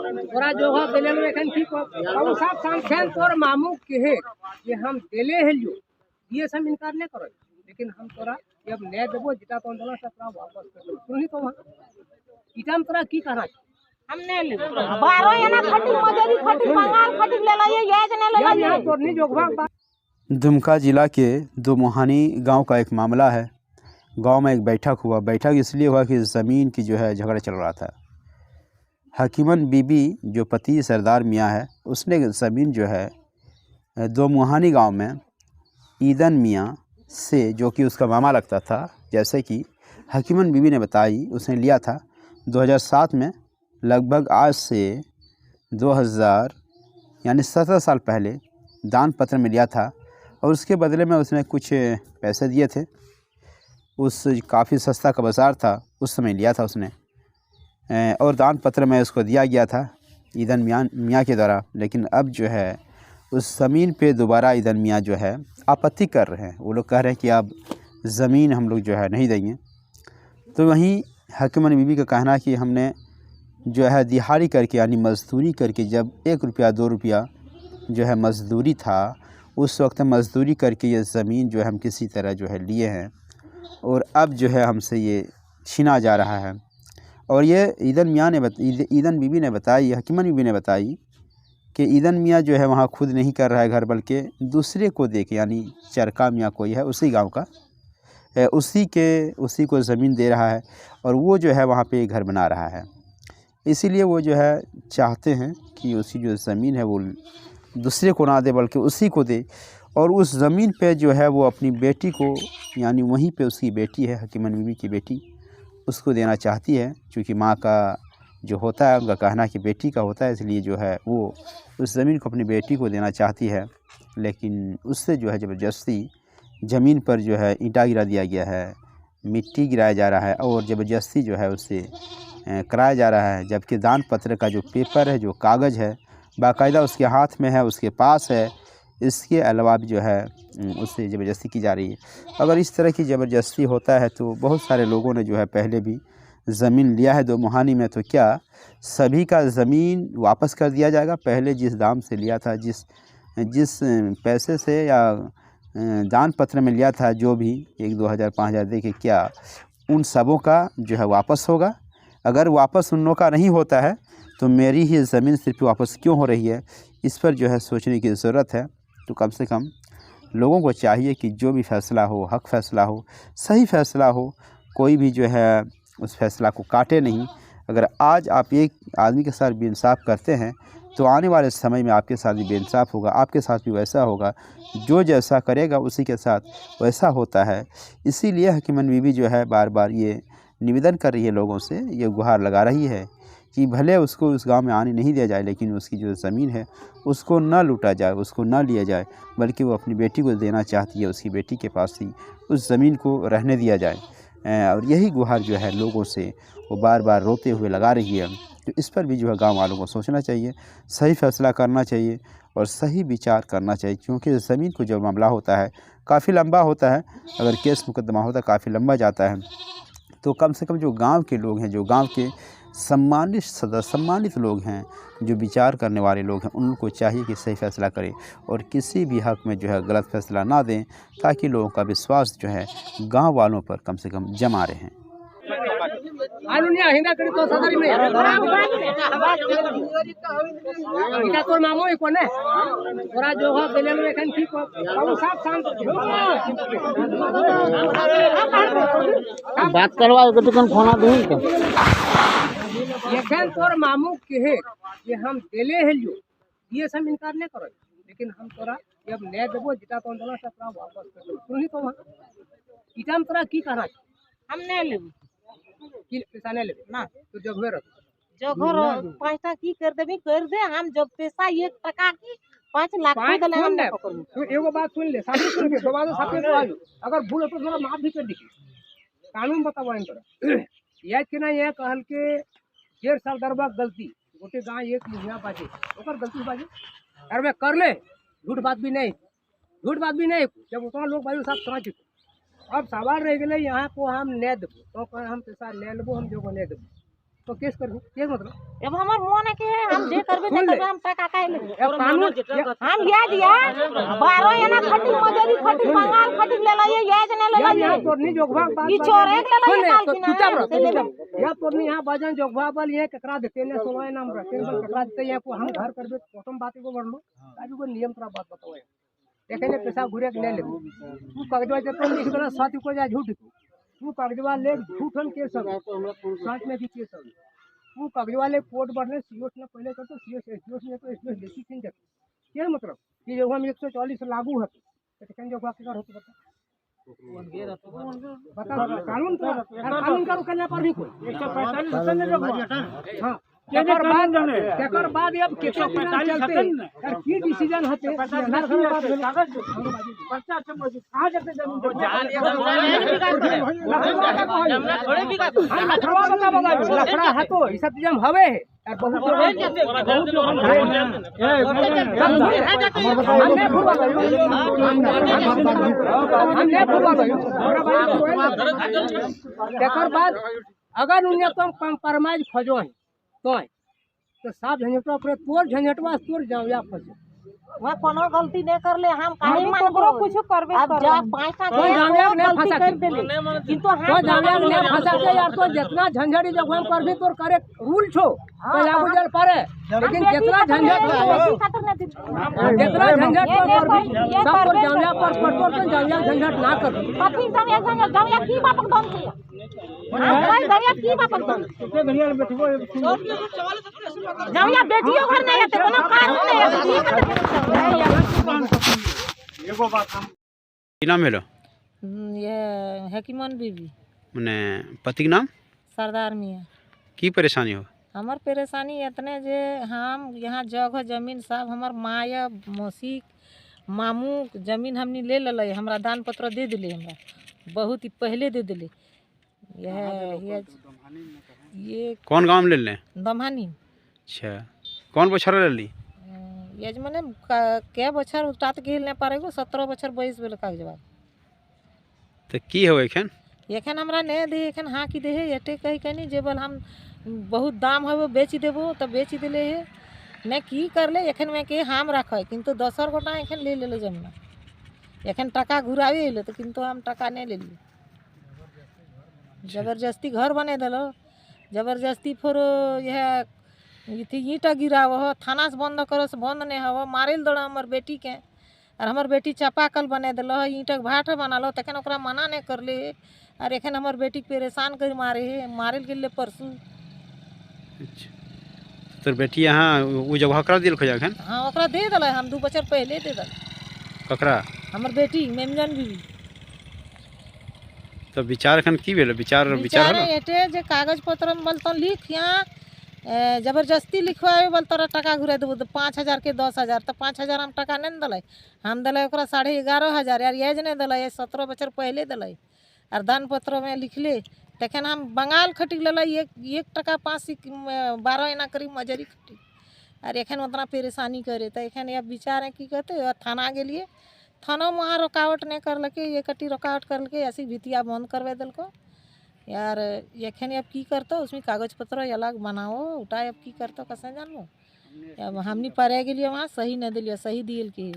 तोरा जोगा देले में एखन की बाबू साहब सांखेन तोर मामू कहे कि हम देले हेलियो ये सब इनकार नहीं करो, लेकिन हम तोरा जब नहीं देबो जिता तो आंदोलन से तोरा वापस कर दो सुनली तो इटाम तोरा की कहना हम नहीं लेबो 12 एना खटी मजदूरी खटी बंगाल खटी ले लाइए याद नहीं ले लाइए तोर नहीं जोगवा। दुमका जिला के दोमुहानी गांव का एक मामला है। गांव में एक बैठक हुआ। बैठक इसलिए हुआ कि ज़मीन की जो है झगड़ा चल रहा था। हकीमन बीबी जो पति सरदार मियाँ है उसने ज़मीन जो है दोमुहानी गांव में ईदन मियाँ से, जो कि उसका मामा लगता था, जैसे कि हकीमन बीबी ने बताई, उसने लिया था 2007 में, लगभग आज से 2000 यानी 17 साल पहले दान पत्र में लिया था। और उसके बदले में उसने कुछ पैसे दिए थे। उस काफ़ी सस्ता का बाज़ार था उस समय लिया था उसने, और दान पत्र में उसको दिया गया था ईदन मियाँ के द्वारा। लेकिन अब जो है उस ज़मीन पे दोबारा ईदन मियाँ जो है आपत्ति कर रहे हैं। वो लोग कह रहे हैं कि अब ज़मीन हम लोग जो है नहीं देंगे। तो वहीं हकीमन बीबी का कहना है कि हमने जो है दिहाड़ी करके यानी मज़दूरी करके, जब 1 रुपया 2 रुपया जो है मज़दूरी था, उस वक्त मज़दूरी करके ये ज़मीन जो है हम किसी तरह जो है लिए हैं, और अब जो है हमसे ये छीना जा रहा है। और ये ईदन बीबी ने बताई, हकीमन बीबी ने बताई कि ईदन मियाँ जो है वहाँ खुद नहीं कर रहा है घर, बल्कि दूसरे को दे के, यानी चरका मियाँ कोई है उसी गांव का, उसी को ज़मीन दे रहा है, और वो जो है वहाँ पे घर बना रहा है। इसीलिए वो जो है चाहते हैं कि उसकी जो ज़मीन है वो दूसरे को ना दे बल्कि उसी को दे। और उस ज़मीन पे जो है वो अपनी बेटी को, यानी वहीं पे उसकी बेटी है हकीमन बीबी की बेटी, उसको देना चाहती है। क्योंकि माँ का जो होता है, उनका कहना कि बेटी का होता है, इसलिए जो है वो उस ज़मीन को अपनी बेटी को देना चाहती है। लेकिन उससे जो है ज़बरदस्ती ज़मीन पर जो है ईंटा गिरा दिया गया है, मिट्टी गिराया जा रहा है, और ज़बरदस्ती जो है उससे कराया जा रहा है। जबकि दान पत्र का जो पेपर है, जो कागज़ है, बाकायदा उसके हाथ में है, उसके पास है। इसके अलावा भी जो है उससे ज़बरदस्ती की जा रही है। अगर इस तरह की ज़बरदस्ती होता है तो बहुत सारे लोगों ने जो है पहले भी ज़मीन लिया है दोमुहानी में, तो क्या सभी का ज़मीन वापस कर दिया जाएगा? पहले जिस दाम से लिया था, जिस पैसे से या दान पत्र में लिया था, जो भी 1-2 हज़ार 5 हज़ार दे के, क्या उन सबों का जो है वापस होगा? अगर वापस उन लोगों का नहीं होता है तो मेरी ही ज़मीन सिर्फ वापस क्यों हो रही है? इस पर जो है सोचने की ज़रूरत है। तो कम से कम लोगों को चाहिए कि जो भी फ़ैसला हो, हक़ फ़ैसला हो, सही फ़ैसला हो, कोई भी जो है उस फ़ैसला को काटे नहीं। अगर आज आप एक आदमी के साथ बेइंसाफ़ करते हैं तो आने वाले समय में आपके साथ भी बेइंसाफ़ होगा, आपके साथ भी वैसा होगा। जो जैसा करेगा उसी के साथ वैसा होता है। इसीलिए हकीमन बीबी जो है बार बार ये निवेदन कर रही है लोगों से, ये गुहार लगा रही है कि भले उसको उस गांव में आने नहीं दिया जाए, लेकिन उसकी जो ज़मीन है उसको न लूटा जाए, उसको न लिया जाए, बल्कि वो अपनी बेटी को देना चाहती है। उसकी बेटी के पास ही उस ज़मीन को रहने दिया जाए। और यही गुहार जो है लोगों से वो बार बार रोते हुए लगा रही है। तो इस पर भी जो है गाँव वालों को सोचना चाहिए, सही फ़ैसला करना चाहिए और सही विचार करना चाहिए। क्योंकि ज़मीन को जो मामला होता है काफ़ी लंबा होता है। अगर केस मुकदमा होता है काफ़ी लंबा जाता है। तो कम से कम जो गांव के लोग हैं, जो गांव के सम्मानित लोग हैं, जो विचार करने वाले लोग हैं, उनको चाहिए कि सही फ़ैसला करें और किसी भी हक़ में जो है गलत फ़ैसला ना दें, ताकि लोगों का विश्वास जो है गांव वालों पर कम से कम जमा रहे। बात करवा फोन एखन तोर मामू कहे कि हम देले हेलियो ये सब इनकार नहीं करो, लेकिन हम तोरा जब नहीं देबो जिता तो आंदोलन से तोरा वापस कर दो सुनली तो इटाम तोरा की कहना हम नहीं लेबो कि पैसा नहीं लेबे ना तो जगवे रख जो घर पैसा की कर देबी कर दे। हम जब पैसा 1 टका की 5 लाख पाँच दे ले हम सुन ले, नहीं पकड़ू। तू एगो बात सुन ले, साथी सुन के दोबारा साथी तो आयो, अगर भूल हो तो थोड़ा माफ भी कर दी। कानून बताओ इन तोरा ये कि ना ये कहल के 1.5 साल दरबा गलती गोटे गाँव एक मुहिया बाजे ओकर गलती बाजे, अरे मैं कर ले, झूठ बात भी नहीं, जब उतना लोग भाई साहब समझ चुके। अब सवाल रह गए यहाँ को हम नहीं देबो तो हम पैसा ले लेबो, हम जो नहीं देबो तो केस कर केस मतलब अब हमार मन है कि हम जे करबे सुन ले। हम टका काहे ले ये कानून हम याद या 12 एना खटी मजूरी खटी बंगाल खटी ले ये याद ने ले यार यहाँ तोरनी जोगवा बात ई छोरे के ले सुन ले काल तो की तू क्या ना बता या तोरनी यहाँ बाजन जोगवा बल ये ककरा देते ने सोए नाम रखे बल ककरा देते ये को हम घर करबे प्रथम बात को बढ़ लो आज को नियम तोरा बात बताओ देखे ने पैसा घुरे के ले ले तू कागजवा से तो लिख देना साथी को जा झूठ तू कागजवा ले झूठन केस हो साथ में भी केस हो तू कागजवा ले कोर्ट बढ़ने सीओ ने पहले कर तो सीओ ने तो इसमें देखी थी क्या मतलब कि जो हम 144 लागू है तो कहीं जो बात कर होता बता कानून का करने पर भी कोई 145 हाँ तेकर बाद अब केसो पैसा चलते और की डिसीजन हते अंधार घर बात कागज पर्चा से मौजूद कहां जाते जमीन थोड़े बिका हम लफड़ा बता बगा लफड़ा है तो ई सब जम हवे और बहुत लोग हमने भूल तेकर बाद अगर उन्हें तुम कंप्रोमाइज खोजो है तो साफ झंझटवा पर तोर झंझटवा तोर जावया फंसे वहां कोनो गलती नहीं कर ले हम काहे मान करो कुछ करबे अब जा पैसा कोई जावया ने फंसा कर देले किंतु हम तो जावया ने फंसा के यार तो जितना झंझटी जब हम कर भी तोर करे रूल छो तो लागू जल पारे लेकिन जितना झंझट जितना झंझट पर भी सब पर जावया पर पटोर तो जावया झंझट ना कर कथि जावया झंझट जावया की बात कौन किया भाई जावया की बात कौन के घड़िया में बैठबो जावया बेटियों घर नहीं आते कोनो कानून नहीं एगो बात हम की नाम हेलो ये हकीमन बीबी मने पति के नाम सरदार मियाँ की परेशानी हो हमार परेशानी इतने जे हम यहाँ जगह जमीन सब हमार माया मौसी मामू जमीन हमने ले लले हमरा दान पत्र दे दिले हमरा बहुत ही पहले दे दिले ये कौन गांव में ले लें दमहानी अच्छा कौन बछर ले ली ये मने के बछर उठात गेल ने पारेगो 17 बछर 22 बेल कागजवाब तो की हो एखन एखन हमरा नहीं दे एखन हाँ की दे है एटे कही कनी जेबल हम बहुत दाम है बेच देबो तो बेच दिले है ने की कर ले एखन में के हम रखे किंतु 10 गोटा एखन ले ले जमीन एखन टका घुरावे ले तो किंतु हम टका नहीं ले लिए जबरदस्ती घर बने दिलो जबरदस्ती फिर यह ईटा गिराव हो थाना से बंद करो से बंद नहीं हो मारे दो हमार बेटी के और हमार बेटी चापाकल बने दिल ईटा भाट बना लो तखन ओकरा मना नहीं कर ले और एखन हमार बेटी परेशान कर मारे है मारे गेल परसू अच्छा तो बेटी यहाँ वो जगह करा दिल खोजा एखन हाँ ओकरा दे दिल हम 2 बछर पहले दे दिल ककरा हमार बेटी मेमजन बीबी तो विचार एखन की भेल विचार विचार हलो एटे जे कागज पत्र में बोल तो लिख यहाँ जबरदस्ती लिखवाए बोल तोरा टका घुरा देबो तो 5000 के 10000 तो 5000 हम टका नहीं दिले हम दिले ओकरा 11,500 यार ये नहीं दिले 17 बछर पहले दिले और दान पत्र में लिखले तखन हम बंगाल खटी ले 1 टका 12 एना करीब मजूरी खटी और एखन उतना परेशानी करे तो एखन अब विचार है की कहते और थाना गेलिए थाना में वहाँ रुकावट नहीं करलके ये कटी रुकावट करलके ऐसी भितिया बंद करवा दिलको यार एखन अब की करतो उसमें कागज पत्र अलग बनाओ उठाए अब की करतो कैसे जानबो अब हमनी परे गेलिए वहाँ सही नहीं दिलिए सही दिल के